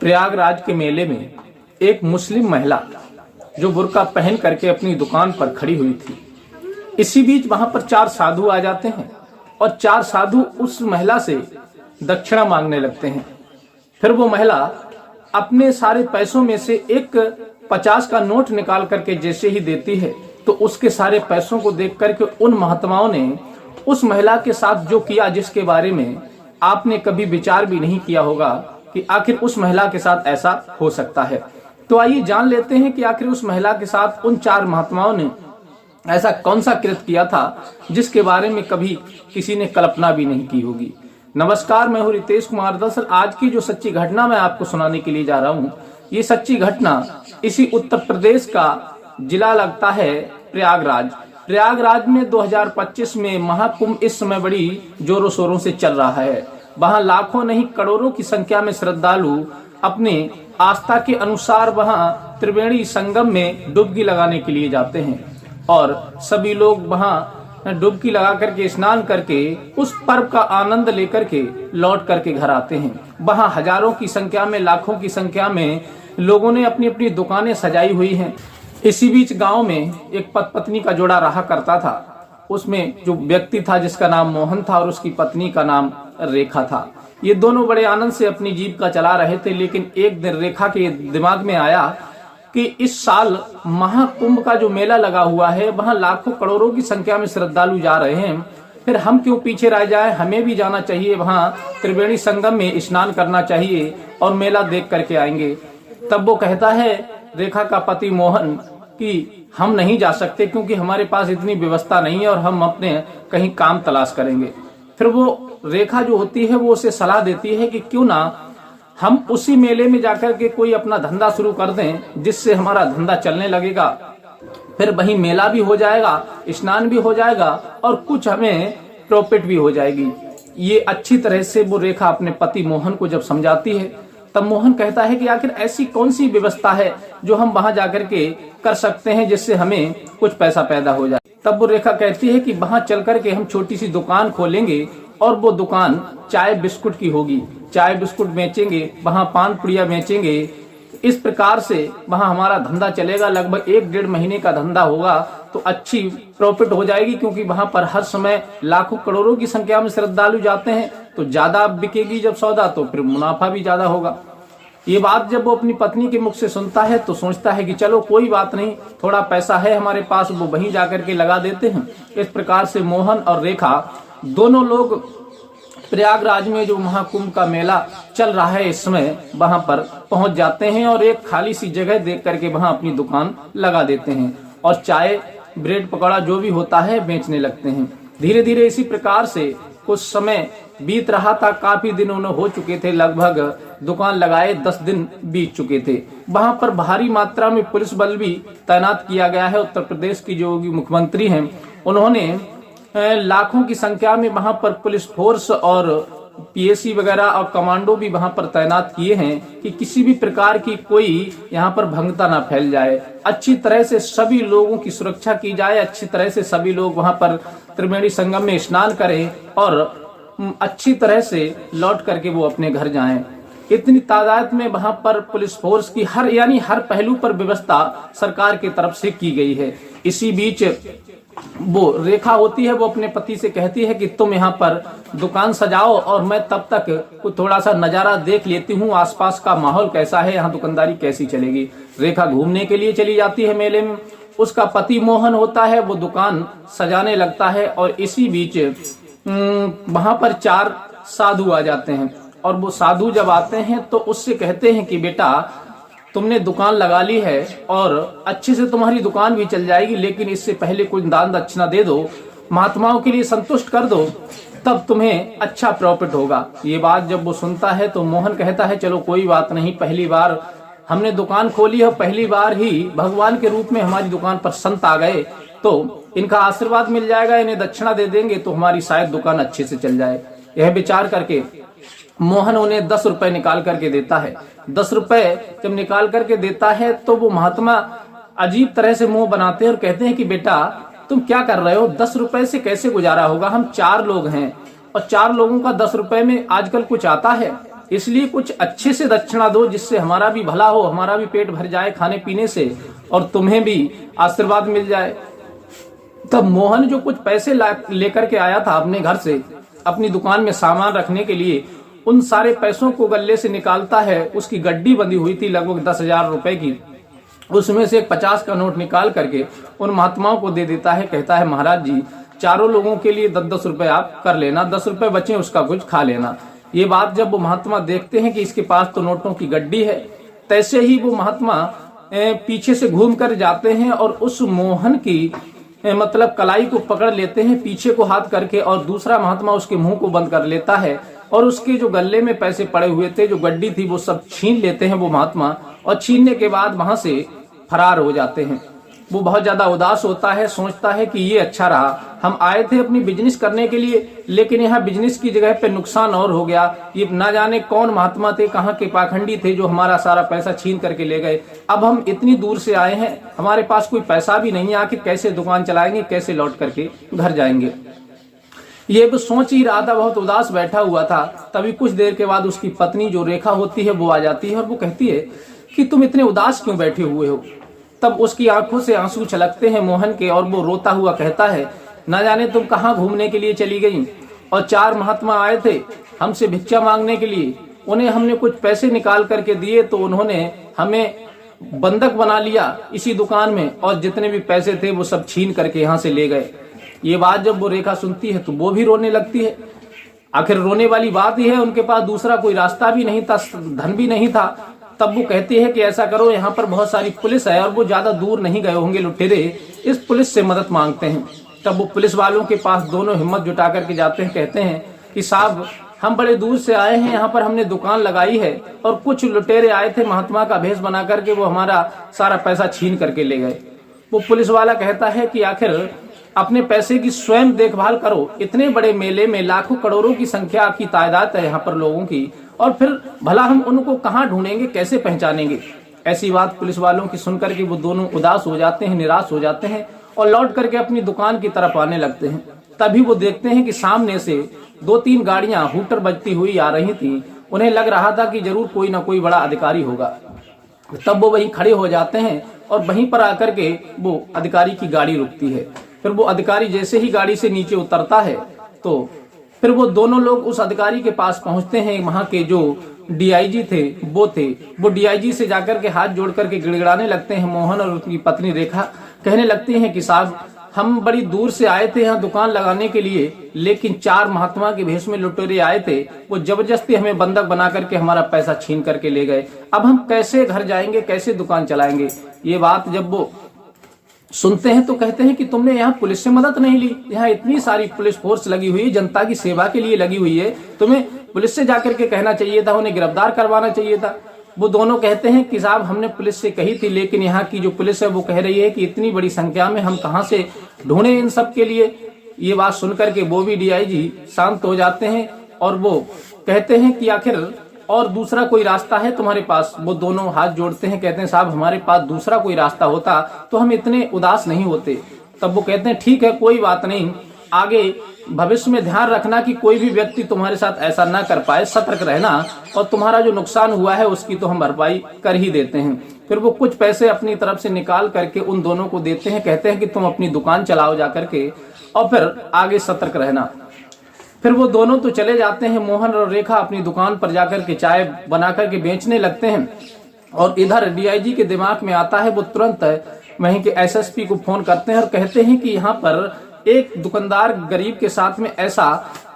प्रयागराज के मेले में एक मुस्लिम महिला जो बुर्का पहन करके अपनी दुकान पर खड़ी हुई थी। इसी बीच वहां पर 4 साधु आ जाते हैं और 4 साधु उस महिला से दक्षिणा मांगने लगते हैं। फिर वो महिला अपने सारे पैसों में से एक 50 का नोट निकाल करके जैसे ही देती है तो उसके सारे पैसों को देख करके उन महात्माओं ने उस महिला के साथ जो किया, जिसके बारे में आपने कभी विचार भी नहीं किया होगा कि आखिर उस महिला के साथ ऐसा हो सकता है। तो आइए जान लेते हैं कि आखिर उस महिला के साथ उन 4 महात्माओं ने ऐसा कौन सा कृत्य किया था जिसके बारे में कभी किसी ने कल्पना भी नहीं की होगी। नमस्कार, मैं हूं रितेश कुमार। दरअसल आज की जो सच्ची घटना मैं आपको सुनाने के लिए जा रहा हूं, ये सच्ची घटना इसी उत्तर प्रदेश का जिला लगता है प्रयागराज। प्रयागराज में 2025 में महाकुंभ इस समय बड़ी जोरों शोरों से चल रहा है। वहां लाखों नहीं करोड़ों की संख्या में श्रद्धालु अपने आस्था के अनुसार वहां त्रिवेणी संगम में डुबकी लगाने के लिए जाते हैं और सभी लोग वहां डुबकी लगा करके स्नान करके उस पर्व का आनंद लेकर के लौट करके घर आते हैं। वहां हजारों की संख्या में, लाखों की संख्या में लोगों ने अपनी अपनी दुकानें सजाई हुई हैं। इसी बीच गांव में एक पति पत्नी का जोड़ा रहा करता था। उसमें जो व्यक्ति था जिसका नाम मोहन था और उसकी पत्नी का नाम रेखा था। ये दोनों बड़े आनंद से अपनी जीविका चला रहे थे। लेकिन एक दिन रेखा के दिमाग में आया कि इस साल महाकुंभ का जो मेला लगा हुआ है, वहां लाखों करोड़ों की संख्या में श्रद्धालु जा रहे हैं, फिर हम क्यों पीछे रह जाए, हमें भी जाना चाहिए, वहां त्रिवेणी संगम में स्नान करना चाहिए और मेला देख करके आएंगे। तब वो कहता है, रेखा का पति मोहन, कि हम नहीं जा सकते क्योंकि हमारे पास इतनी व्यवस्था नहीं है और हम अपने कहीं काम तलाश करेंगे। फिर वो रेखा जो होती है वो उसे सलाह देती है कि क्यों ना हम उसी मेले में जाकर के कोई अपना धंधा शुरू कर दें जिससे हमारा धंधा चलने लगेगा। फिर वहीं मेला भी हो जाएगा, स्नान भी हो जाएगा और कुछ हमें प्रॉफिट भी हो जाएगी। ये अच्छी तरह से वो रेखा अपने पति मोहन को जब समझाती है, तब मोहन कहता है कि आखिर ऐसी कौन सी व्यवस्था है जो हम वहां जाकर के कर सकते हैं जिससे हमें कुछ पैसा पैदा हो जाए। तब वो रेखा कहती है कि वहां चल करके हम छोटी सी दुकान खोलेंगे और वो दुकान चाय बिस्कुट की होगी। चाय बिस्कुट बेचेंगे, वहां पान पुड़िया बेचेंगे। इस प्रकार से वहां हमारा धंधा चलेगा। लगभग 1-1.5 महीने का धंधा होगा तो अच्छी प्रॉफिट हो जाएगी, क्योंकि वहां पर हर समय लाखों करोड़ों की संख्या में श्रद्धालु जाते हैं। तो ज्यादा बिकेगी जब सौदा तो फिर मुनाफा भी ज्यादा होगा। ये बात जब वो अपनी पत्नी के मुख से सुनता है तो सोचता है कि चलो कोई बात नहीं, थोड़ा पैसा है हमारे पास, वो वहीं जाकर के लगा देते हैं। इस प्रकार से मोहन और रेखा दोनों लोग प्रयागराज में जो महाकुंभ का मेला चल रहा है इस समय, वहां पर पहुंच जाते हैं और एक खाली सी जगह देख करके वहां अपनी दुकान लगा देते हैं और चाय, ब्रेड पकौड़ा जो भी होता है बेचने लगते हैं। धीरे धीरे इसी प्रकार से कुछ समय बीत रहा था। काफी दिन उन्हें हो चुके थे, लगभग दुकान लगाए 10 दिन बीत चुके थे। वहां पर भारी मात्रा में पुलिस बल भी तैनात किया गया है। उत्तर प्रदेश की जो मुख्यमंत्री हैं, उन्होंने लाखों की संख्या में वहां पर पुलिस फोर्स और पीएसी वगैरह और कमांडो भी वहां पर तैनात किए हैं कि किसी भी प्रकार की कोई यहाँ पर भंगता ना फैल जाए। अच्छी तरह से सभी लोगों की सुरक्षा की जाए, अच्छी तरह से सभी लोग वहां पर त्रिवेणी संगम में स्नान करें और अच्छी तरह से लौट करके वो अपने घर जाएं। इतनी तादाद में वहां पर पुलिस फोर्स की हर पहलू पर व्यवस्था सरकार की तरफ से की गई है। इसी बीच वो रेखा होती है, वो अपने पति से कहती है कि तुम यहाँ पर दुकान सजाओ और मैं तब तक कुछ थोड़ा सा नजारा देख लेती हूँ, आसपास का माहौल कैसा है, यहाँ दुकानदारी कैसी चलेगी। रेखा घूमने के लिए चली जाती है मेले में। उसका पति मोहन होता है, वो दुकान सजाने लगता है और इसी बीच वहां पर 4 साधु आ जाते हैं और वो साधु जब आते हैं तो उससे कहते हैं कि बेटा, तुमने दुकान लगा ली है और अच्छे से तुम्हारी दुकान भी चल जाएगी, लेकिन इससे पहले कुछ दान दक्षिणा दे दो, महात्माओं के लिए संतुष्ट कर दो, तब तुम्हें अच्छा प्रॉफिट होगा। ये बात जब वो सुनता है तो मोहन कहता है, चलो कोई बात नहीं, पहली बार हमने दुकान खोली है, पहली बार ही भगवान के रूप में हमारी दुकान पर संत आ गए, तो इनका आशीर्वाद मिल जाएगा, इन्हें दक्षिणा दे देंगे तो हमारी शायद दुकान अच्छे से चल जाए। यह विचार करके मोहन उन्हें 10 रुपए निकाल करके देता है। 10 रुपए जब निकाल करके देता है तो वो महात्मा अजीब तरह से मुंह बनाते हैं और कहते हैं कि बेटा, तुम क्या कर रहे हो, 10 रुपए से कैसे गुजारा होगा, हम 4 लोग हैं और 4 लोगों का 10 रुपए में आजकल कुछ आता है। इसलिए कुछ अच्छे से दक्षिणा दो जिससे हमारा भी भला हो, हमारा भी पेट भर जाए खाने पीने से और तुम्हें भी आशीर्वाद मिल जाए। तब मोहन जो कुछ पैसे लेकर के आया था अपने घर से अपनी दुकान में सामान रखने के लिए, उन सारे पैसों को गले से निकालता है। उसकी गड्डी बंधी हुई थी लगभग 10,000 रुपए की, उसमें से एक 50 का नोट निकाल करके उन महात्माओं को दे देता है। कहता है महाराज जी, चारों लोगों के लिए 10-10 रुपए आप कर लेना, 10 रुपए बचे उसका कुछ खा लेना। ये बात जब वो महात्मा देखते हैं कि इसके पास तो नोटों की गड्डी है, तैसे ही वो महात्मा पीछे से घूम कर जाते हैं और उस मोहन की मतलब कलाई को पकड़ लेते हैं पीछे को हाथ करके, और दूसरा महात्मा उसके मुंह को बंद कर लेता है और उसके जो गले में पैसे पड़े हुए थे, जो गड्डी थी, वो सब छीन लेते हैं वो महात्मा, और छीनने के बाद वहां से फरार हो जाते हैं। वो बहुत ज्यादा उदास होता है, सोचता है कि ये अच्छा रहा, हम आए थे अपनी बिजनेस करने के लिए, लेकिन यहाँ बिजनेस की जगह पे नुकसान और हो गया। ये ना जाने कौन महात्मा थे, कहाँ के पाखंडी थे जो हमारा सारा पैसा छीन करके ले गए। अब हम इतनी दूर से आए हैं, हमारे पास कोई पैसा भी नहीं है, आखिर कैसे दुकान चलाएंगे, कैसे लौट करके घर जाएंगे। ये भी सोच ही रहा था, बहुत उदास बैठा हुआ था। तभी कुछ देर के बाद उसकी पत्नी जो रेखा होती है वो आ जाती है और वो कहती है कि तुम इतने उदास क्यों बैठे हुए हो। तब उसकी आंखों से आंसू छलकते हैं मोहन के और वो रोता हुआ कहता है, ना जाने तुम कहाँ घूमने के लिए चली गई, और 4 महात्मा आए थे हमसे भिक्षा मांगने के लिए, उन्हें हमने कुछ पैसे निकाल करके दिए तो उन्होंने हमें बंधक बना लिया इसी दुकान में, और जितने भी पैसे थे वो सब छीन करके यहाँ से ले गए। ये बात जब वो रेखा सुनती है तो वो भी रोने लगती है। आखिर रोने वाली बात ही है, उनके पास दूसरा कोई रास्ता भी नहीं था, धन भी नहीं था। तब वो कहती है कि ऐसा करो, यहाँ पर बहुत सारी पुलिस है और वो ज्यादा दूर नहीं गए होंगे लुटेरे, इस पुलिस से मदद मांगते हैं। तब वो पुलिस वालों के पास दोनों हिम्मत जुटा करके जाते हैं, कहते हैं कि साहब हम बड़े दूर से आए हैं, यहाँ पर हमने दुकान लगाई है और कुछ लुटेरे आए थे महात्मा का भेष बना करके, वो हमारा सारा पैसा छीन करके ले गए। वो पुलिस वाला कहता है कि आखिर अपने पैसे की स्वयं देखभाल करो, इतने बड़े मेले में लाखों करोड़ों की संख्या की तादाद है यहाँ पर लोगों की, और फिर भला हम उनको कहाँ ढूंढेंगे, कैसे पहचानेंगे। ऐसी बात पुलिस वालों की सुनकर के वो दोनों उदास हो जाते हैं, निराश हो जाते हैं और लौट करके अपनी दुकान की तरफ आने लगते हैं। तभी वो देखते हैं कि सामने से 2-3 गाड़ियां हूटर बजती हुई आ रही थी। उन्हें लग रहा था कि जरूर कोई ना कोई बड़ा अधिकारी होगा। तब वो वहीं खड़े हो जाते हैं और वहीं पर आकर के वो अधिकारी की गाड़ी रुकती है। फिर वो अधिकारी जैसे ही गाड़ी से नीचे उतरता है तो फिर वो दोनों लोग उस अधिकारी के पास पहुंचते हैं। वहां के जो डीआईजी थे वो डीआईजी से जाकर के हाथ जोड़ करके गिड़गिड़ाने लगते हैं। मोहन और उसकी पत्नी रेखा कहने लगती हैं कि साहब हम बड़ी दूर से आए थे यहाँ दुकान लगाने के लिए, लेकिन 4 महात्मा के भेष में लुटेरे आए थे, वो जबरदस्ती हमें बंधक बना करके हमारा पैसा छीन करके ले गए। अब हम कैसे घर जाएंगे, कैसे दुकान चलाएंगे। ये बात जब वो सुनते हैं तो कहते हैं कि तुमने यहाँ पुलिस से मदद नहीं ली, यहाँ इतनी सारी पुलिस फोर्स लगी हुई है, जनता की सेवा के लिए लगी हुई है, तुम्हें पुलिस से जाकर के कहना चाहिए था, उन्हें गिरफ्तार करवाना चाहिए था। वो दोनों कहते हैं कि साहब हमने पुलिस से कही थी, लेकिन यहाँ की जो पुलिस है वो कह रही है कि इतनी बड़ी संख्या में हम कहाँ से ढूंढे इन सब के लिए। ये बात सुनकर के वो भी डीआईजी शांत हो जाते हैं और वो कहते हैं कि आखिर और दूसरा कोई रास्ता है तुम्हारे पास। वो दोनों हाथ जोड़ते हैं, कहते हैं साहब हमारे पास दूसरा कोई रास्ता होता तो हम इतने उदास नहीं होते। तब वो कहते हैं ठीक है कोई बात नहीं, आगे भविष्य में ध्यान रखना कि कोई भी व्यक्ति तुम्हारे साथ ऐसा ना कर पाए, सतर्क रहना, और तुम्हारा जो नुकसान हुआ है उसकी तो हम भरपाई कर ही देते हैं। फिर वो कुछ पैसे अपनी तरफ से निकाल करके उन दोनों को देते हैं, कहते हैं कि तुम अपनी दुकान चलाओ जा करके और फिर आगे सतर्क रहना। फिर वो दोनों तो चले जाते हैं। मोहन और रेखा अपनी दुकान पर जाकर के चाय बना करके बेचने लगते हैं और इधर डीआईजी के दिमाग में आता है, वो तुरंत वहीं के एसएसपी को फोन करते हैं और कहते हैं कि यहाँ पर एक दुकानदार गरीब के साथ में ऐसा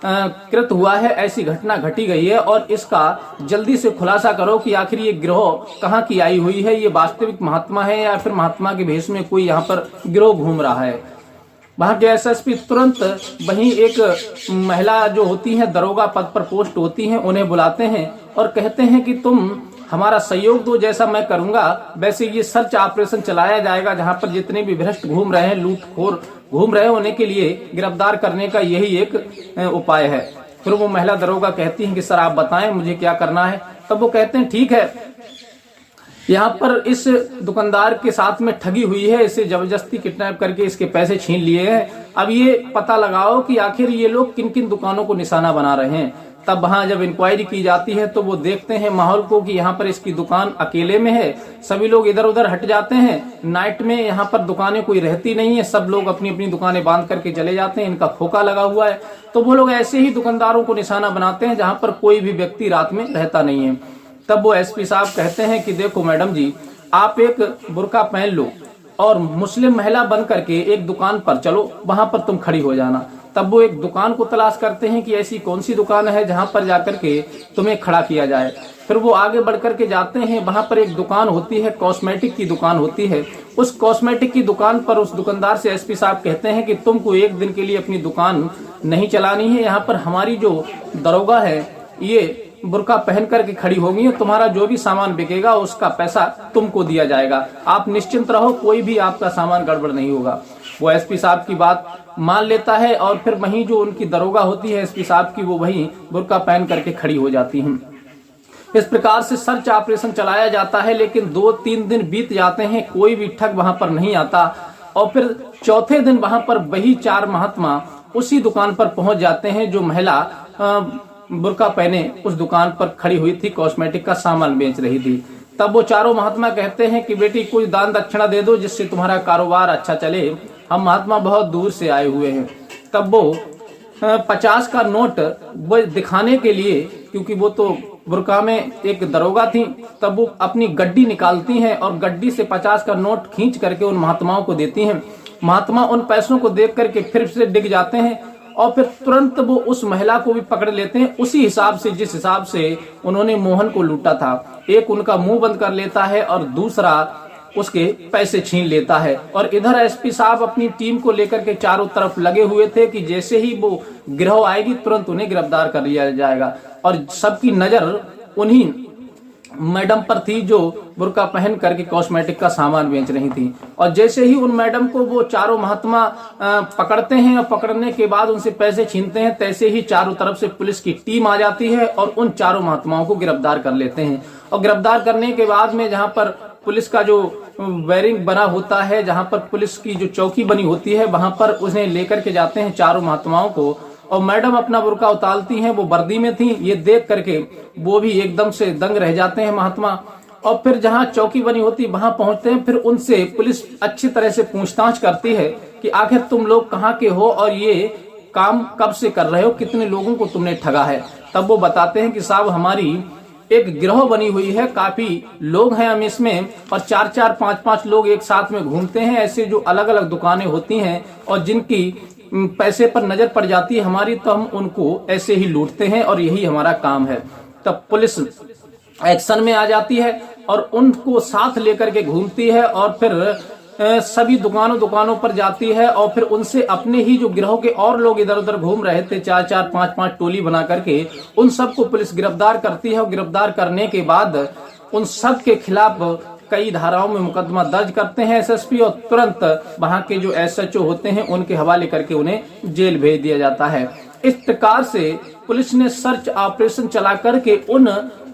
कृत हुआ है, ऐसी घटना घटी गई है और इसका जल्दी से खुलासा करो कि आखिर ये गिरोह कहाँ की आई हुई है, ये वास्तविक महात्मा है या फिर महात्मा के भेष में कोई यहाँ पर गिरोह घूम रहा है। वहां के एसएसपी तुरंत वहीं एक महिला जो होती है दरोगा पद पर पोस्ट होती हैं, उन्हें बुलाते हैं और कहते हैं कि तुम हमारा सहयोग दो, जैसा मैं करूंगा वैसे ये सर्च ऑपरेशन चलाया जाएगा, जहां पर जितने भी भ्रष्ट घूम रहे हैं, लूटखोर घूम रहे हैं, उन्हें के लिए गिरफ्तार करने का यही एक उपाय है। फिर वो महिला दरोगा कहती है कि सर आप बताएं मुझे क्या करना है। तब वो कहते हैं ठीक है, यहाँ पर इस दुकानदार के साथ में ठगी हुई है, इसे जबरदस्ती किडनैप करके इसके पैसे छीन लिए हैं। अब ये पता लगाओ कि आखिर ये लोग किन किन दुकानों को निशाना बना रहे हैं। तब वहां जब इंक्वायरी की जाती है तो वो देखते हैं माहौल को कि यहाँ पर इसकी दुकान अकेले में है, सभी लोग इधर उधर हट जाते हैं, नाइट में यहाँ पर दुकानें कोई रहती नहीं है, सब लोग अपनी अपनी दुकानें बांध करके चले जाते हैं, इनका खोखा लगा हुआ है। तो वो लोग ऐसे ही दुकानदारों को निशाना बनाते हैं जहां पर कोई भी व्यक्ति रात में रहता नहीं है। तब वो एसपी साहब कहते हैं कि देखो मैडम जी, आप एक बुर्का पहन लो और मुस्लिम महिला बन करके एक दुकान पर चलो, वहां पर तुम खड़ी हो जाना। तब वो एक दुकान को तलाश करते हैं कि ऐसी कौन सी दुकान है जहां पर जाकर के तुम्हें खड़ा किया जाए। फिर वो आगे बढ़ करके जाते हैं, वहां पर एक दुकान होती है, कॉस्मेटिक की दुकान होती है। उस कॉस्मेटिक की दुकान पर उस दुकानदार से एसपी साहब कहते हैं कि तुमको एक दिन के लिए अपनी दुकान नहीं चलानी है, यहाँ पर हमारी जो दरोगा है ये बुर्का पहन करके खड़ी होगी, तुम्हारा जो भी सामान बिकेगा उसका पैसा तुमको दिया जाएगा, आप निश्चिंत रहो, कोई भी आपका सामान गड़बड़ नहीं होगा। वो एसपी साहब की बात मान लेता है और फिर वहीं जो उनकी दरोगा होती है एसपी साहब की, वो वहीं बुर्का पहन करके खड़ी हो जाती हैं। इस प्रकार से सर्च ऑपरेशन चलाया जाता है, लेकिन 2-3 दिन बीत जाते हैं, कोई भी ठग वहां पर नहीं आता। और फिर चौथे दिन वहां पर वही 4 महात्मा उसी दुकान पर पहुंच जाते हैं जो महिला बुर्का पहने उस दुकान पर खड़ी हुई थी, कॉस्मेटिक का सामान बेच रही थी। तब वो चारों महात्मा कहते हैं कि बेटी कुछ दान दक्षिणा दे दो जिससे तुम्हारा कारोबार अच्छा चले, हम महात्मा बहुत दूर से आए हुए हैं। तब वो 50 का नोट वो दिखाने के लिए, क्योंकि वो तो बुर्का में एक दरोगा थी, तब वो अपनी गड्डी निकालती हैं और गड्डी से 50 का नोट खींच करके उन महात्माओं को देती हैं। महात्मा उन पैसों को देख करके फिर से डिग जाते हैं और फिर तुरंत वो उस महिला को भी पकड़ लेते हैं, उसी हिसाब से जिस हिसाब से उन्होंने मोहन को लूटा था। एक उनका मुंह बंद कर लेता है और दूसरा उसके पैसे छीन लेता है। और इधर एसपी साहब अपनी टीम को लेकर के चारों तरफ लगे हुए थे कि जैसे ही वो गिरोह आएगी तुरंत उन्हें गिरफ्तार कर लिया जाएगा। और सबकी नजर उन्हीं मैडम पर थी जो बुर्का पहन करके कॉस्मेटिक का सामान बेच रही थी। और जैसे ही उन मैडम को वो चारों महात्मा पकड़ते हैं और पकड़ने के बाद उनसे पैसे छीनते हैं, तैसे ही चारों तरफ से पुलिस की टीम आ जाती है और उन चारों महात्माओं को गिरफ्तार कर लेते हैं। और गिरफ्तार करने के बाद में जहां पर पुलिस का जो बैरिंग बना होता है, जहां पर पुलिस की जो चौकी बनी होती है, वहां पर उन्हें लेकर के जाते हैं चारों महात्माओं को। और मैडम अपना बुर्का उतारती हैं, वो वर्दी में थी, ये देख करके वो भी एकदम से दंग रह जाते हैं महात्मा। और फिर जहां चौकी बनी होती वहां पहुंचते हैं, फिर उनसे पुलिस अच्छी तरह से पूछताछ करती है कि आखिर तुम लोग कहाँ के हो और ये काम कब से कर रहे हो, कितने लोगों को तुमने ठगा है। तब वो बताते हैं कि साहब हमारी एक गिरोह बनी हुई है, काफी लोग हैं हम इसमें, और 4-4, 5-5 लोग एक साथ में घूमते हैं। ऐसे जो अलग अलग दुकानें होती हैं और जिनकी पैसे पर नजर पड़ जाती है हमारी, तो हम उनको ऐसे ही लूटते हैं और यही हमारा काम है। तब पुलिस एक्शन में आ जाती है और उनको साथ लेकर के घूमती है और फिर सभी दुकानों पर जाती है और फिर उनसे अपने ही जो गिरोह के और लोग इधर उधर घूम रहे थे, 4-4, 5-5 टोली बना करके, उन सबको पुलिस गिरफ्तार करती है। और गिरफ्तार करने के बाद उन सब के खिलाफ कई धाराओं में मुकदमा दर्ज करते हैं एसएसपी और तुरंत वहां के जो एसएचओ होते हैं उनके हवाले करके उन्हें जेल भेज दिया जाता है। इस प्रकार से पुलिस ने सर्च ऑपरेशन चला करके उन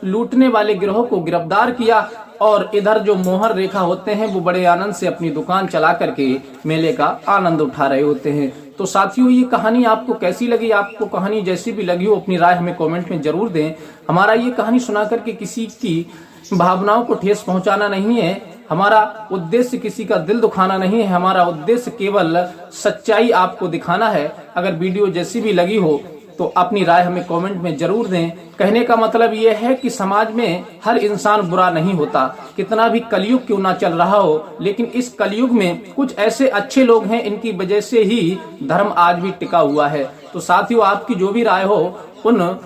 लूटने वाले गिरोह को गिरफ्तार किया। और इधर जो मोहर रेखा होते हैं वो बड़े आनंद से अपनी दुकान चला करके मेले का आनंद उठा रहे होते हैं। तो साथियों, ये कहानी आपको कैसी लगी? आपको कहानी जैसी भी लगी हो अपनी राय हमें कमेंट में जरूर दें। हमारा ये कहानी सुना करके किसी की भावनाओं को ठेस पहुंचाना नहीं है, हमारा उद्देश्य किसी का दिल दुखाना नहीं है, हमारा उद्देश्य केवल सच्चाई आपको दिखाना है। अगर वीडियो जैसी भी लगी हो तो अपनी राय हमें कमेंट में जरूर दें। कहने का मतलब ये है कि समाज में हर इंसान बुरा नहीं होता, कितना भी कलयुग क्यों ना चल रहा हो, लेकिन इस कलयुग में कुछ ऐसे अच्छे लोग हैं, इनकी वजह से ही धर्म आज भी टिका हुआ है। तो साथियों, आपकी जो भी राय हो, उन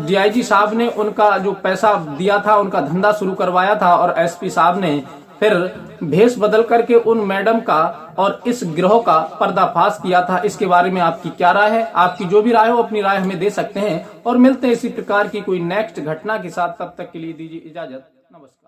डीआईजी साहब ने उनका जो पैसा दिया था, उनका धंधा शुरू करवाया था और एसपी साहब ने फिर भेष बदल करके उन मैडम का और इस गिरोह का पर्दाफाश किया था। इसके बारे में आपकी क्या राय है? आपकी जो भी राय हो अपनी राय हमें दे सकते हैं और मिलते हैं इसी प्रकार की कोई नेक्स्ट घटना के साथ। तब तक के लिए दीजिए इजाजत, नमस्कार।